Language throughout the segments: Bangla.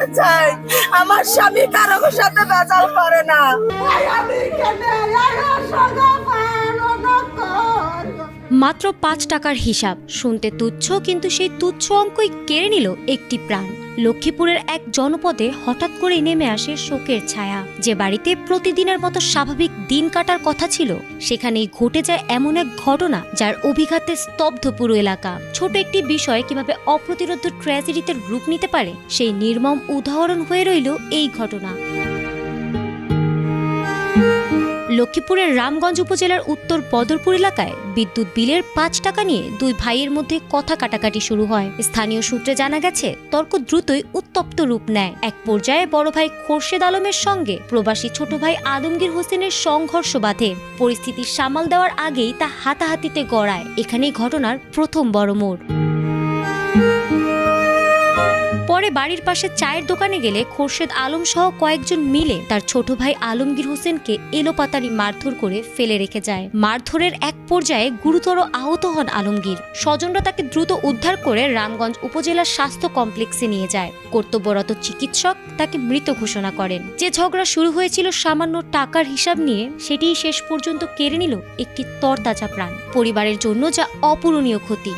বিচার চাই। আমার স্বামী কারো সাথে বেজাল করে না। মাত্র 5 টাকার হিসাব শুনতে তুচ্ছ, কিন্তু সেই তুচ্ছ অঙ্কই কেড়ে নিল একটি প্রাণ। লক্ষ্মীপুরের এক জনপদে হঠাৎ করে নেমে আসে শোকের ছায়া। যে বাড়িতে প্রতিদিনের মতো স্বাভাবিক দিন কাটার কথা ছিল, সেখানেই ঘটে যায় এমন এক ঘটনা যার অভিঘাতে স্তব্ধ পুরো এলাকা। ছোট একটি বিষয় কিভাবে অপ্রতিরোধ্য ট্র্যাজেডিতে রূপ নিতে পারে, সেই নির্মম উদাহরণ হয়ে রইল এই ঘটনা। লক্ষ্মীপুরের রামগঞ্জ উপজেলার উত্তর বদরপুর এলাকায় বিদ্যুৎ বিলের 5 টাকা নিয়ে দুই ভাইয়ের মধ্যে কথা কাটাকাটি শুরু হয়। স্থানীয় সূত্রে জানা গেছে, তর্ক দ্রুতই উত্তপ্ত রূপ নেয়। এক পর্যায়ে বড় ভাই খোরশেদ আলমের সঙ্গে প্রবাসী ছোট ভাই আলমগীর হোসেনের সংঘর্ষ বাধে। পরিস্থিতি সামাল দেওয়ার আগেই তা হাতাহাতিতে গড়ায়। এখানেই ঘটনার প্রথম বড় মোড়। পরে বাড়ির পাশে চায়ের দোকানে গেলে খোরশেদ আলম সহ কয়েকজন মিলে তার ছোট ভাই আলমগীর হোসেনকে এলোপাতাড়ি মারধর করে ফেলে রেখে যায়। মারধরের এক পর্যায়ে গুরুতর আহত হন আলমগীর। স্বজনরা তাকে দ্রুত উদ্ধার করে রামগঞ্জ উপজেলা স্বাস্থ্য কমপ্লেক্সে নিয়ে যায়। কর্তব্যরত চিকিৎসক তাকে মৃত ঘোষণা করেন। যে ঝগড়া শুরু হয়েছিল সামান্য টাকার হিসাব নিয়ে, সেটিই শেষ পর্যন্ত কেড়ে নিল একটি তরতাজা প্রাণ। পরিবারের জন্য যা অপূরণীয় ক্ষতি।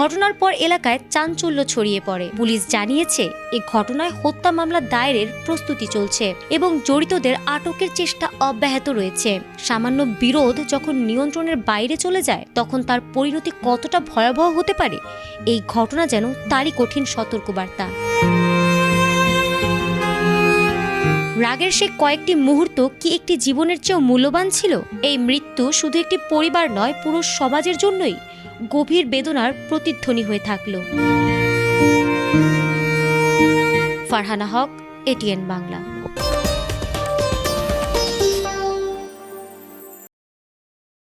ঘটনার পর এলাকায় চাঞ্চল্য ছড়িয়ে পড়ে। পুলিশ জানিয়েছে, এ ঘটনায় হত্যা মামলা দায়েরের প্রস্তুতি চলছে এবং জড়িতদের আটকের চেষ্টা অব্যাহত রয়েছে। সামান্য বিরোধ যখন নিয়ন্ত্রণের বাইরে চলে যায়, তখন তার পরিণতি কতটা ভয়াবহ হতে পারে, এই ঘটনা যেন তারই কঠিন সতর্কবার্তা। রাগের সে কয়েকটি মুহূর্ত কি একটি জীবনের চেয়েও মূল্যবান ছিল? এই মৃত্যু শুধু একটি পরিবার নয়, পুরো সমাজের জন্যই গভীর বেদনার প্রতিধ্বনি হয়ে থাকল। ফারহানা হক, এটিএন বাংলা।